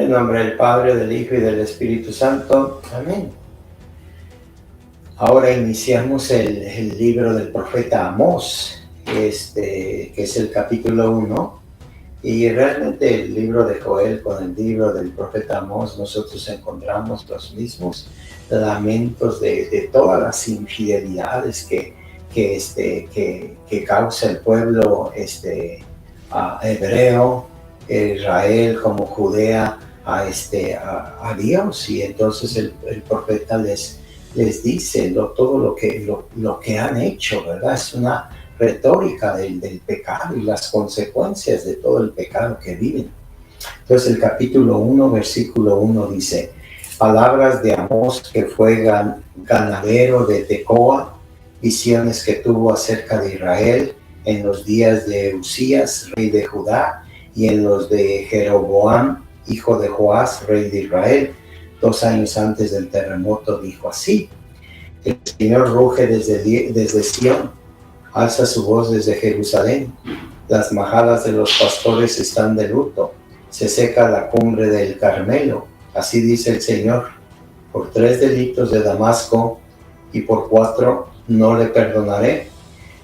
En nombre del Padre, del Hijo y del Espíritu Santo. Amén. Ahora iniciamos el libro del profeta Amós, que es el capítulo 1. Y realmente el libro de Joel con el libro del profeta Amós, nosotros encontramos los mismos lamentos de todas las infidelidades que causa el pueblo hebreo, Israel como Judea a Dios. Y entonces el profeta les dice todo lo que han hecho, ¿verdad? Es una retórica del pecado y las consecuencias de todo el pecado que viven. Entonces el capítulo 1, versículo 1 dice: palabras de Amós, que fue ganadero de Tecoa, visiones que tuvo acerca de Israel en los días de Usías, rey de Judá, y en los de Jeroboam, hijo de Joás, rey de Israel, 2 años antes del terremoto. Dijo así: el Señor ruge desde Sión, alza su voz desde Jerusalén. Las majadas de los pastores están de luto. Se seca la cumbre del Carmelo. Así dice el Señor: por 3 delitos de Damasco y por 4 no le perdonaré.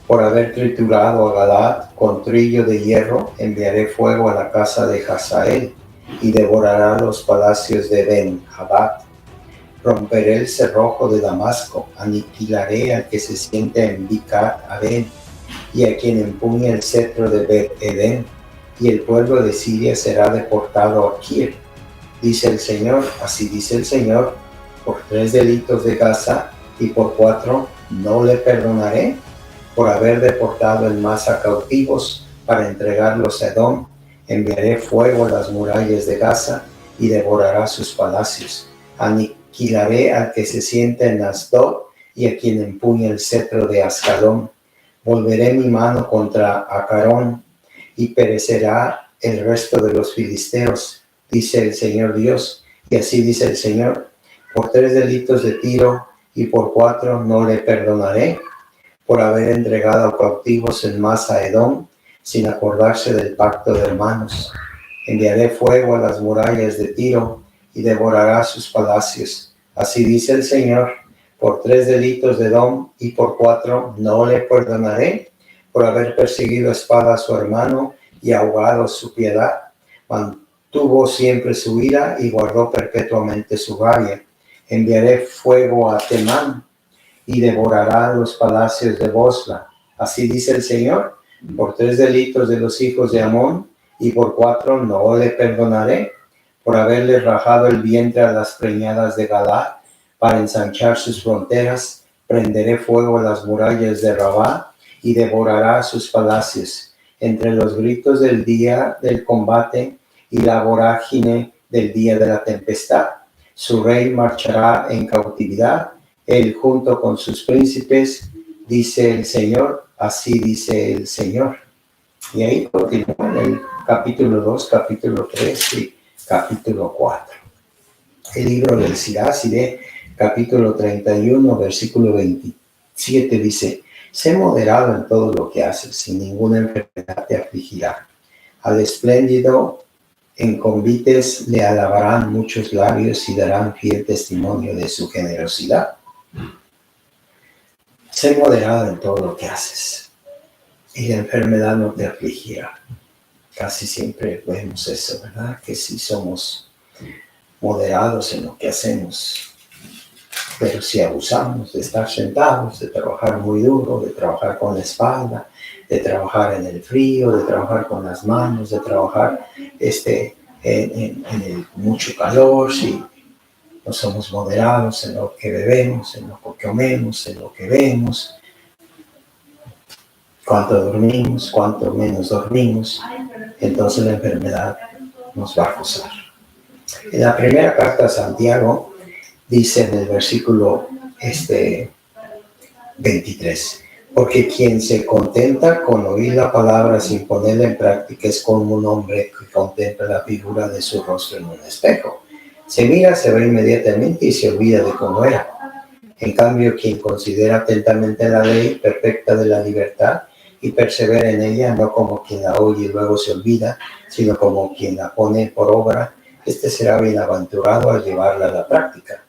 Por haber triturado a Galaad con trillo de hierro, enviaré fuego a la casa de Hazael y devorará los palacios de Ben-Hadad. Romperé el cerrojo de Damasco, aniquilaré al que se siente en Bicat-Aben y a quien empuñe el cetro de Bet-Edén, y el pueblo de Siria será deportado a Kir. Dice el Señor, así dice el Señor: por 3 delitos de Gaza y por 4 no le perdonaré. Por haber deportado en masa cautivos para entregarlos a Edom, enviaré fuego a las murallas de Gaza y devorará sus palacios. Aniquilaré al que se sienta en Asdod y a quien empuñe el cetro de Ascalón. Volveré mi mano contra Acarón y perecerá el resto de los filisteos, dice el Señor Dios. Y así dice el Señor: por 3 delitos de Tiro y por 4 no le perdonaré. Por haber entregado cautivos en masa a Edom, sin acordarse del pacto de hermanos. Enviaré fuego a las murallas de Tiro y devorará sus palacios. Así dice el Señor: por 3 delitos de Edom y por 4 no le perdonaré. Por haber perseguido a espada a su hermano y ahogado su piedad, mantuvo siempre su ira y guardó perpetuamente su rabia. Enviaré fuego a Temán y devorará los palacios de Bosra. Así dice el Señor: por 3 delitos de los hijos de Amón y por 4 no le perdonaré. Por haberle rajado el vientre a las preñadas de Galaad para ensanchar sus fronteras, prenderé fuego a las murallas de Rabá y devorará sus palacios. Entre los gritos del día del combate y la vorágine del día de la tempestad, su rey marchará en cautividad, él junto con sus príncipes, dice el Señor, así dice el Señor. Y ahí continúa en el capítulo 2, capítulo 3 y capítulo 4. El libro del Siracide, capítulo 31, versículo 27 dice: sé moderado en todo lo que haces, sin ninguna enfermedad te afligirá. Al espléndido en convites le alabarán muchos labios y darán fiel testimonio de su generosidad. Sé moderado en todo lo que haces y la enfermedad no te afligirá. Casi siempre vemos eso, ¿verdad? Que si somos moderados en lo que hacemos, pero si abusamos de estar sentados, de trabajar muy duro, de trabajar con la espalda, de trabajar en el frío, de trabajar con las manos, de trabajar en el mucho calor, si no somos moderados en lo que bebemos, en lo que comemos, en lo que vemos, cuánto dormimos, cuánto menos dormimos, entonces la enfermedad nos va a acosar. En la primera carta a Santiago dice en el versículo 23: porque quien se contenta con oír la palabra sin ponerla en práctica es como un hombre que contempla la figura de su rostro en un espejo. Se mira, se ve inmediatamente y se olvida de cómo era. En cambio, quien considera atentamente la ley perfecta de la libertad y persevera en ella, no como quien la oye y luego se olvida, sino como quien la pone por obra, este será bienaventurado al llevarla a la práctica.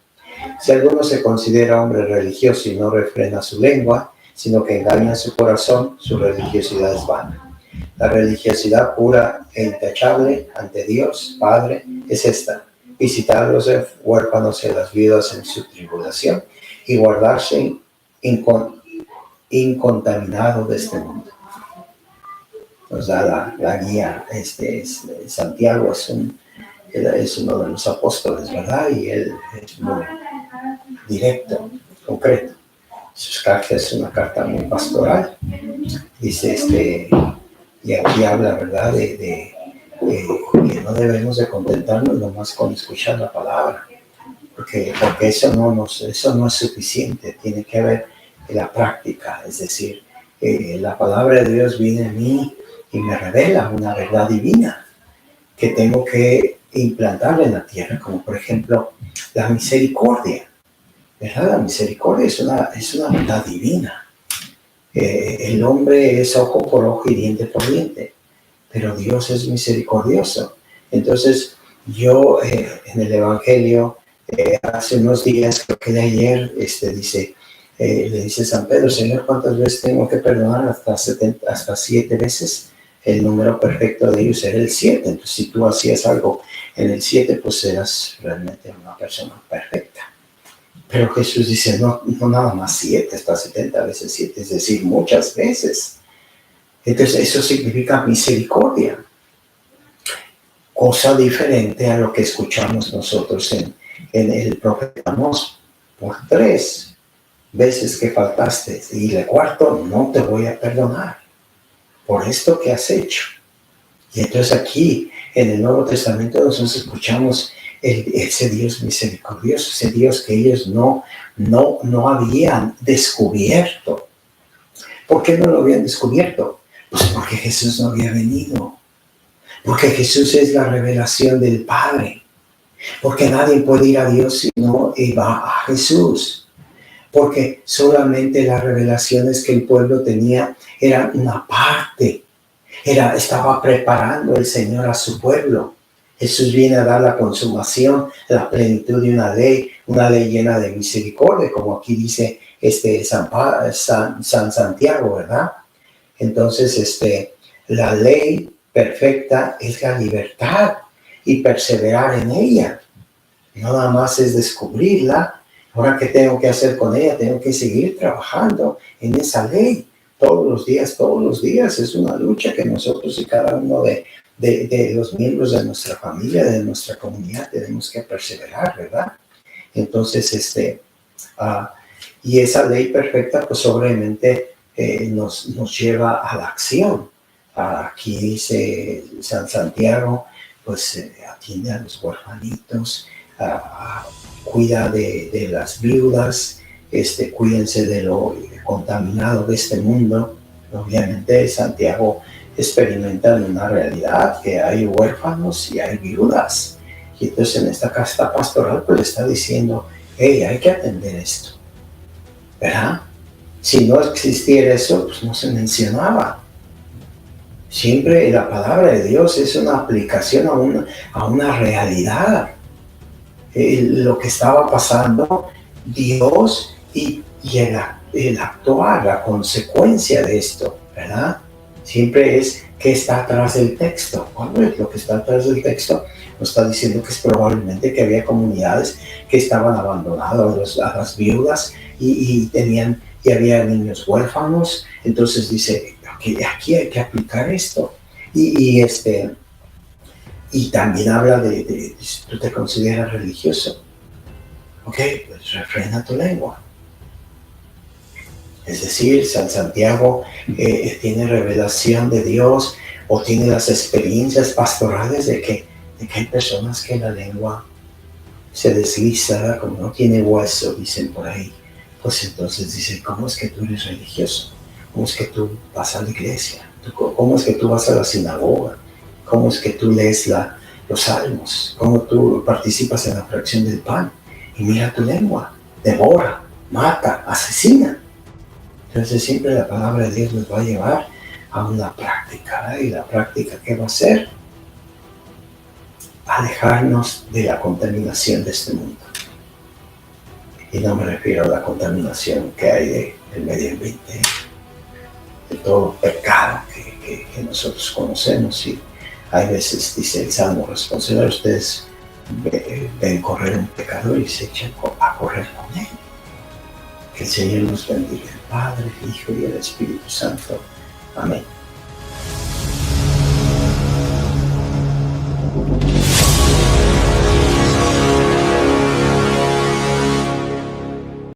Si alguno se considera hombre religioso y no refrena su lengua, sino que engaña su corazón, su religiosidad es vana. La religiosidad pura e intachable ante Dios Padre es esta: visitar a los huérfanos y a las viudas en su tribulación y guardarse incontaminado de este mundo. Nos da la guía. Santiago es uno de los apóstoles, ¿verdad? Y él es muy directo, concreto. Sus cartas es una carta muy pastoral. Dice, y aquí habla, ¿verdad? De que no debemos de contentarnos nomás con escuchar la palabra, porque eso no es suficiente. Tiene que haber la práctica, es decir, la palabra de Dios viene a mí y me revela una verdad divina que tengo que implantar en la tierra, como por ejemplo la misericordia, ¿verdad? La misericordia es una verdad divina. El hombre es ojo por ojo y diente por diente, pero Dios es misericordioso. Entonces yo en el Evangelio hace unos días, creo que de ayer, le dice San Pedro: Señor, ¿cuántas veces tengo que perdonar? Hasta 7 veces. El número perfecto de ellos era el 7. Entonces, si tú hacías algo en el 7, pues eras realmente una persona perfecta. Pero Jesús dice, no nada más 7, hasta 70 veces 7, es decir, muchas veces. Entonces, eso significa misericordia. Cosa diferente a lo que escuchamos nosotros en el profeta Amós: por 3 veces que faltaste, y el cuarto no te voy a perdonar por esto que has hecho. Y entonces aquí en el Nuevo Testamento nosotros escuchamos ese Dios misericordioso, ese Dios que ellos no habían descubierto. ¿Por qué no lo habían descubierto? Pues porque Jesús no había venido, porque Jesús es la revelación del Padre, porque nadie puede ir a Dios si no va a Jesús. Porque solamente las revelaciones que el pueblo tenía eran una parte. Estaba preparando el Señor a su pueblo. Jesús viene a dar la consumación, la plenitud de una ley llena de misericordia, como aquí dice San Santiago, ¿verdad? Entonces, la ley perfecta es la libertad y perseverar en ella. No nada más es descubrirla. Ahora, ¿qué tengo que hacer con ella? Tengo que seguir trabajando en esa ley todos los días. Es una lucha que nosotros y cada uno de los miembros de nuestra familia, de nuestra comunidad, tenemos que perseverar, ¿verdad? Entonces, y esa ley perfecta, pues obviamente nos lleva a la acción. Aquí dice San Santiago, pues atiende a los huerfanitos, cuida de las viudas, cuídense de lo contaminado de este mundo. Obviamente Santiago experimenta una realidad que hay huérfanos y hay viudas. Y entonces en esta carta pastoral pues le está diciendo, hey, hay que atender esto, ¿verdad? Si no existiera eso, pues no se mencionaba. Siempre la palabra de Dios es una aplicación a una realidad. Lo que estaba pasando, Dios y el actuar, la consecuencia de esto, ¿verdad? Siempre es qué está atrás del texto. ¿Cuál es lo que está atrás del texto? Nos está diciendo que es probablemente que había comunidades que estaban abandonadas a las viudas y había niños huérfanos. Entonces dice, aquí hay que aplicar esto. Y también habla de si tú te consideras religioso, ok, pues refrena tu lengua. Es decir, San Santiago tiene revelación de Dios o tiene las experiencias pastorales de que hay personas que la lengua se desliza, como no tiene hueso, dicen por ahí. Pues entonces dice, ¿cómo es que tú eres religioso? ¿Cómo es que tú vas a la iglesia? ¿Cómo es que tú vas a la sinagoga? ¿Cómo es que tú lees los salmos? ¿Cómo tú participas en la fracción del pan? Y mira tu lengua, devora, mata, asesina. Entonces siempre la palabra de Dios nos va a llevar a una práctica, ¿eh? Y la práctica, ¿qué va a ser? alejarnos de la contaminación de este mundo. Y no me refiero a la contaminación que hay del medio ambiente, de todo pecado que nosotros conocemos. Y hay veces, dice el Salmo responsable, ustedes ven correr un pecador y se echan a correr con él. Que el Señor nos bendiga, el Padre, el Hijo y el Espíritu Santo. Amén.